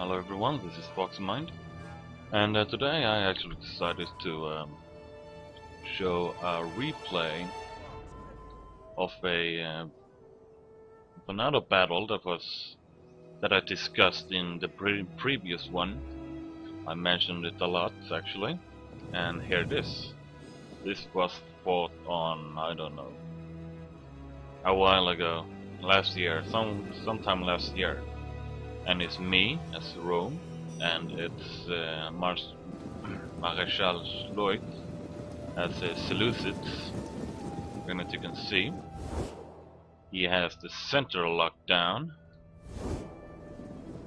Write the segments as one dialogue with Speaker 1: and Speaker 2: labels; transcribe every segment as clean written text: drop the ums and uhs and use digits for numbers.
Speaker 1: Hello everyone, this is Foxmind, and today I actually decided to show a replay of another battle that I discussed in the previous one. I mentioned it a lot actually, and here it is. This was fought on, I don't know, a while ago, last year, sometime last year. And it's me as Rome, and it's Marshal Lloyd as Seleucids. And as you can see, he has the center locked down.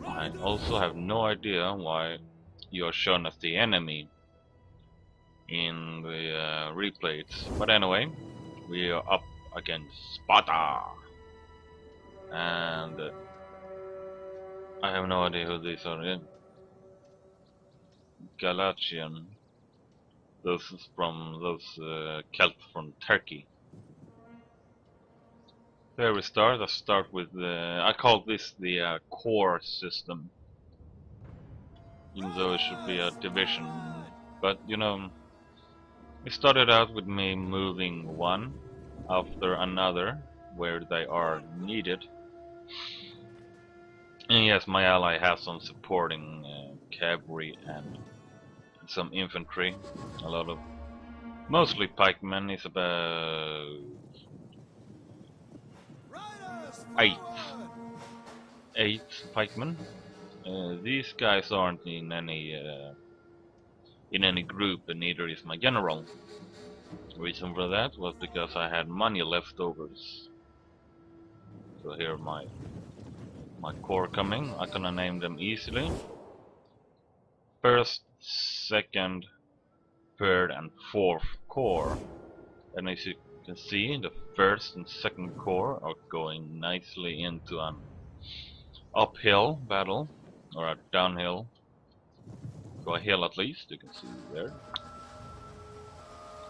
Speaker 1: I also have no idea why you are shown as the enemy in the replays. But anyway, we are up against Sparta, and I have no idea who these are. Galatian. Those Celts from Turkey. There we start. I start with I call this the core system, even though it should be a division. But you know, it started out with me moving one after another where they are needed. And yes, my ally has some supporting cavalry and some infantry. A lot of, mostly pikemen. Is about eight pikemen. These guys aren't in any group, and neither is my general. The reason for that was because I had money leftovers. So here are my corps coming. I can name them easily. First, second, third and fourth corps. And as you can see, the first and second corps are going nicely into an uphill battle, or a downhill. Go a hill at least, you can see there.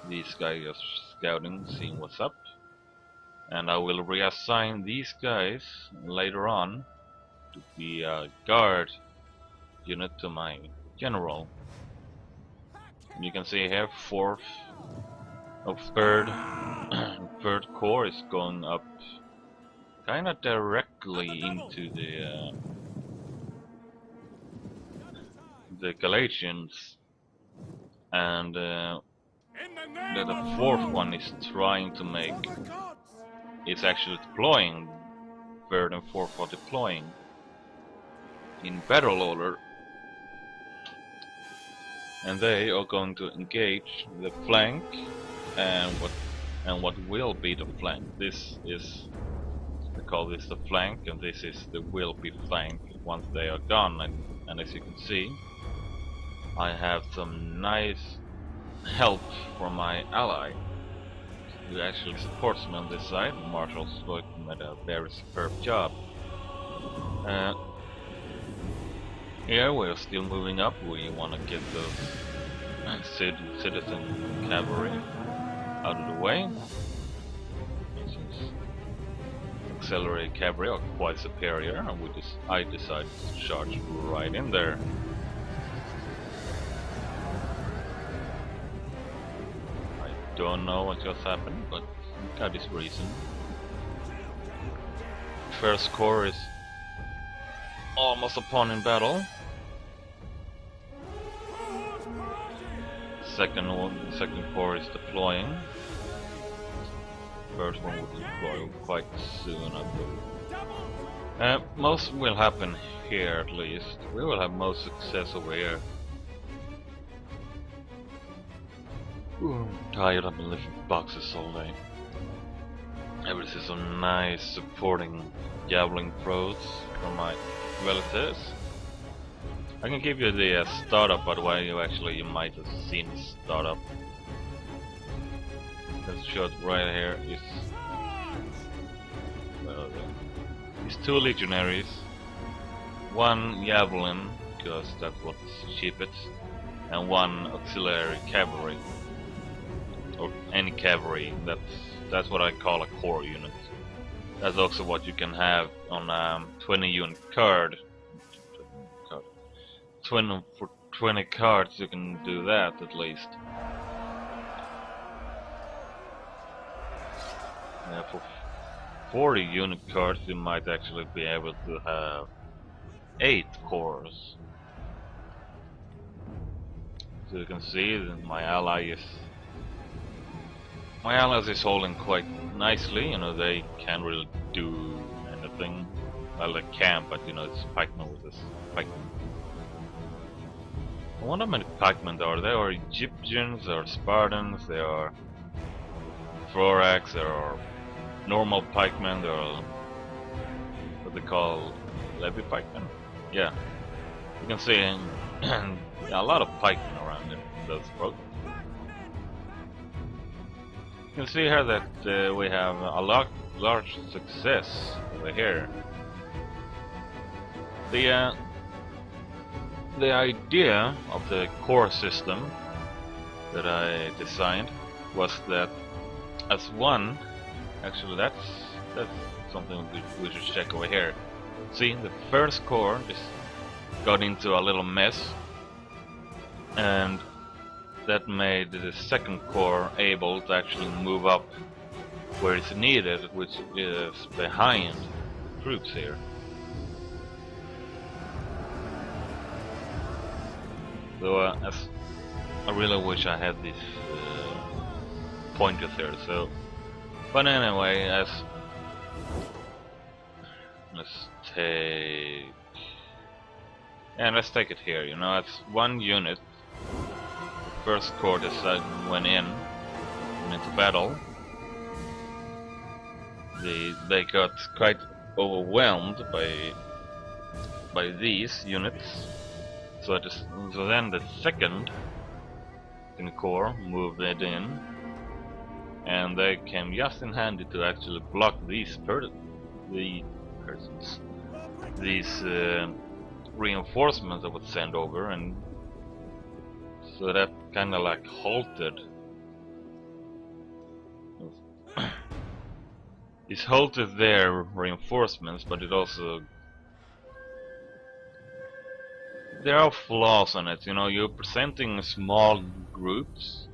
Speaker 1: These guys are scouting, seeing what's up. And I will reassign these guys later on to be a guard unit to my general. And you can see here, third corps is going up kind of directly into the Galatians, and the fourth one is trying to make. It's actually deploying. Third and fourth are deploying in battle order, and they are going to engage the flank and what will be the flank. This is, I call this the flank, and this is the will be flank once they are gone. And as you can see, I have some nice help from my ally, who actually supports me on this side. Marshal Lloyd made a very superb job. Here we're still moving up. We want to get those citizen cavalry out of the way. Since auxiliary cavalry are quite superior, and I decided to charge right in there. I don't know what just happened, but it got its reason. First corps is almost upon in battle. Second corps is deploying. First one will deploy quite soon, I believe. Most will happen here at least. We will have most success over here. Ooh, I'm tired. I've been lifting boxes all day. Here we see some nice supporting javelin throws from my relatives. I can give you the startup, by the way. You might have seen the startup. Let's show it right here. It's two legionaries, one javelin, because that's what's cheapest, and one auxiliary cavalry, or any cavalry. That's what I call a core unit. That's also what you can have on a 20 unit card. 20 cards you can do that at least. For 40 unit cards you might actually be able to have 8 cores. So you can see that my allies is holding quite nicely. You know, they can't really do anything. Well, they can, but you know, it's pikemen with this pikemen. I wonder how many pikemen there are. There are Egyptians, there are Spartans, there are thorax, there are normal pikemen, there are what they call levy pikemen. Yeah, you can see a lot of pikemen around in those roads. You can see here that we have a large success over here. The idea of the core system that I designed was that as one, actually that's something we should check over here. See, the first core just got into a little mess, and that made the second core able to actually move up where it's needed, which is behind the troops here. So as I really wish I had these pointers here. So, but anyway, as let's take it here. You know, as one unit, the first core decided went into battle. They got quite overwhelmed by these units. So then the second core moved it in, and they came just in handy to actually block these reinforcements that would send over, and so that kind of like halted. It halted their reinforcements, but it also, there are flaws on it. You know, you're presenting small groups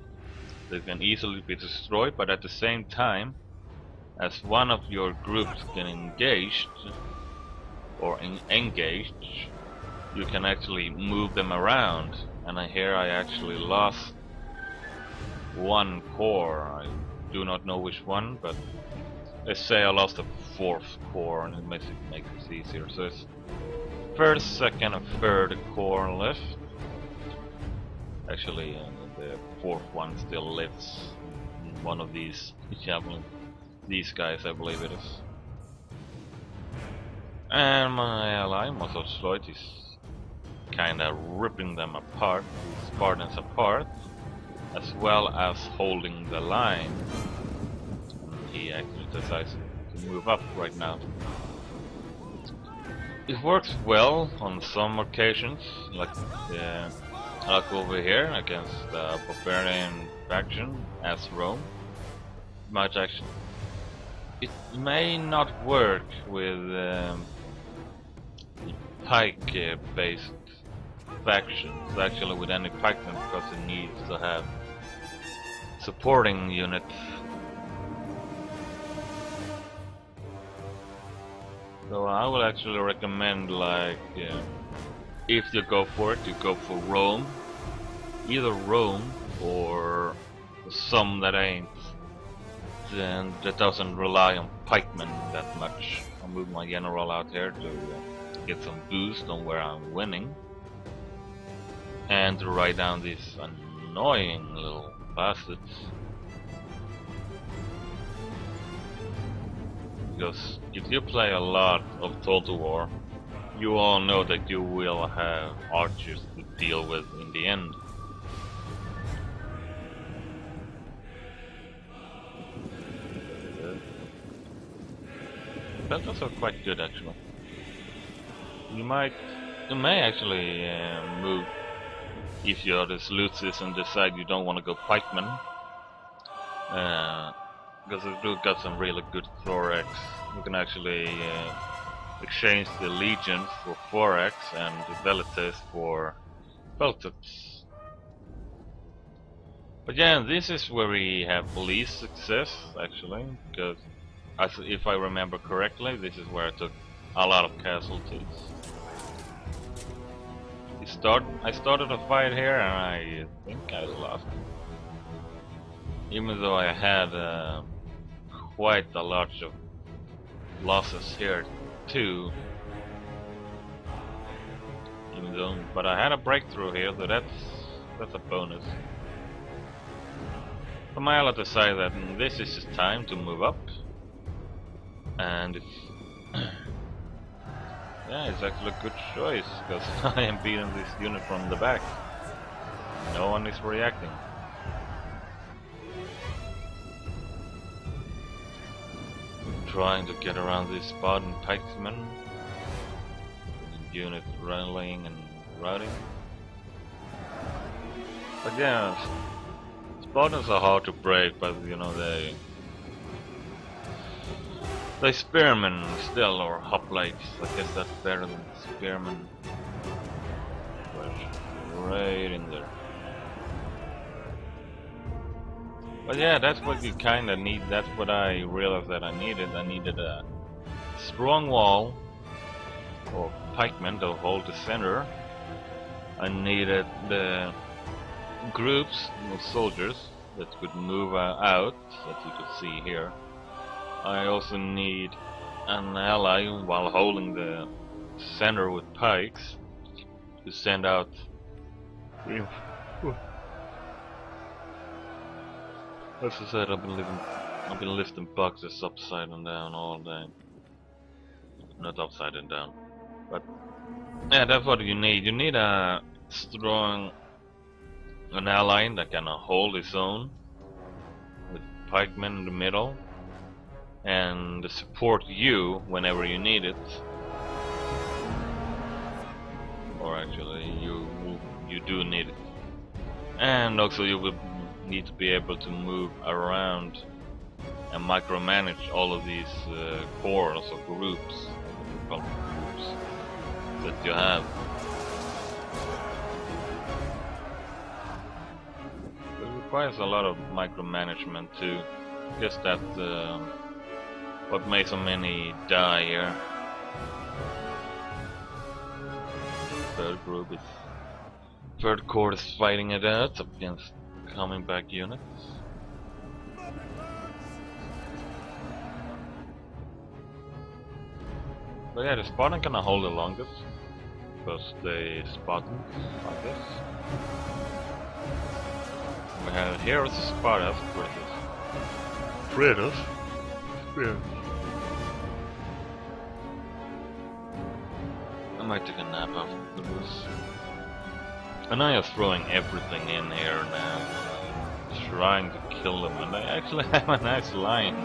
Speaker 1: that can easily be destroyed, but at the same time, as one of your groups get engaged or engaged, you can actually move them around. And here I actually lost one core. I do not know which one, but let's say I lost a fourth core, and it makes it easier. So it's first, second, and third core left. Actually, the fourth one still lives in one of these javelin. These guys, I believe it is. And my ally, Mososloit, is kinda ripping them apart, the Spartans apart, as well as holding the line. He actually decides to move up right now. It works well on some occasions, like over here against the barbarian faction as Rome. Much action. It may not work with pike-based factions, actually with any pikemen, because it needs to have supporting units. So I will actually recommend, like, if you go for it, you go for Rome. Either Rome or some that ain't, then that doesn't rely on pikemen that much. I'll move my general out here to get some boost on where I'm winning, and to write down these annoying little bastards. Because if you play a lot of Total War, you all know that you will have archers to deal with in the end. But those are quite good actually. You may actually move if you are this Lucis and decide you don't want to go pikemen. Because we've got some really good thorax. You can actually exchange the legions for thorax and the velites for felt it. But yeah, this is where we have least success actually, because if I remember correctly, this is where I took a lot of casualties. I started a fight here and I think I lost. Even though I had quite a lot of losses here too. But I had a breakthrough here, so that's a bonus. So my ally decided that this is his time to move up, and yeah, it's actually a good choice because I am beating this unit from the back. No one is reacting. Trying to get around this Spartan pikemen. Units rallying and routing. But yeah, Spartans are hard to break, but you know they spearmen still, or hoplites. I guess that's better than spearmen. Right in there. But yeah, that's what you kinda need. That's what I realized that I needed. I needed a strong wall or pikemen to hold the center. I needed the groups of soldiers that could move out, that you could see here. I also need an ally while holding the center with pikes to send out. As I said, I've been lifting boxes upside and down all day. Not upside and down. But yeah, that's what you need. You need an ally that can hold his own with pikemen in the middle and support you whenever you need it. Or actually, you do need it. And also, you will need to be able to move around and micromanage all of these corps or groups that you have. It requires a lot of micromanagement too. Just that what makes so many die here. Third corps is fighting it out against coming back units. But yeah, the Spartan can hold the longest because the Spartans, I guess. We have here is the Spartans versus Predators. Yeah. I might take a nap after this. And I am throwing everything in here now, trying to kill them, and they actually have a nice line.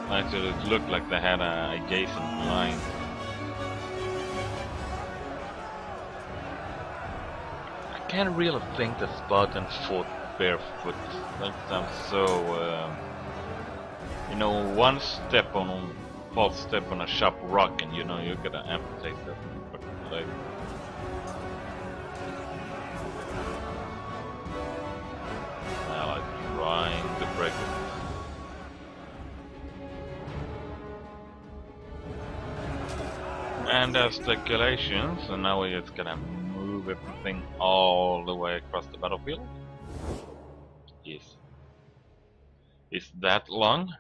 Speaker 1: Actually, it looked like they had a adjacent line. I can't really think that Spartans fought barefoot. That sounds so, you know, one false step on a sharp rock, and you know you're gonna amputate that leg. Now I'm trying to break it. And there's speculations, and now we're just gonna move everything all the way across the battlefield. Yes. Is that long?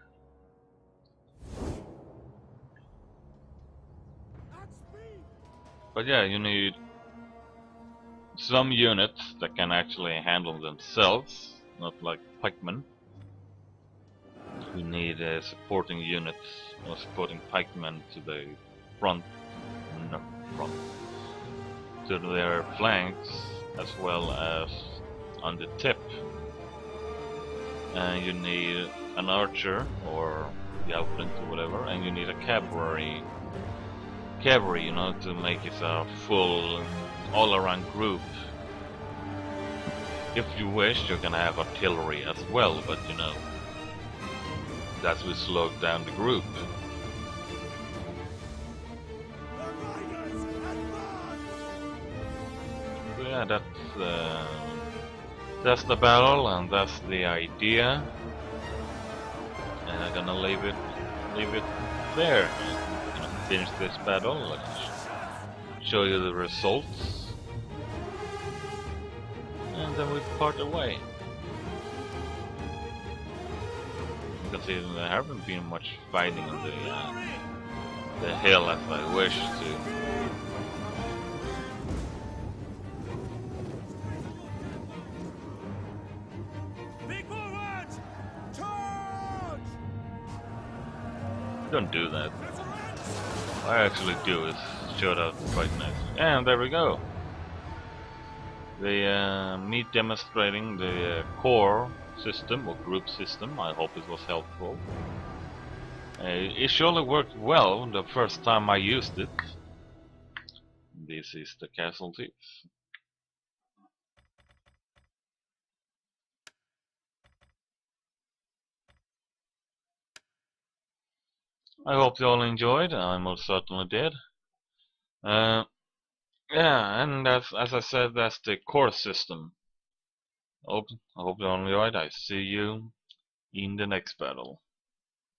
Speaker 1: But yeah, you need some units that can actually handle themselves, not like pikemen. You need supporting units or supporting pikemen to the front, to their flanks, as well as on the tip. And you need an archer or the outflank or whatever, and you need a cavalry, you know, to make it a full all-around group. If you wish, you can have artillery as well, but you know, that will slow down the group. yeah, that's the battle and that's the idea. And I'm gonna leave it there. I'm gonna finish this battle. Let's show you the results, and then we part away. Because there haven't been much fighting on the hill as I wish to. Don't do that. What I actually do is show it out quite nice. And there we go. Me demonstrating the core system or group system. I hope it was helpful. It surely worked well the first time I used it. This is the casualties. I hope you all enjoyed. I most certainly did. Yeah, and as I said, that's the core system. I hope you all enjoyed. I see you in the next battle.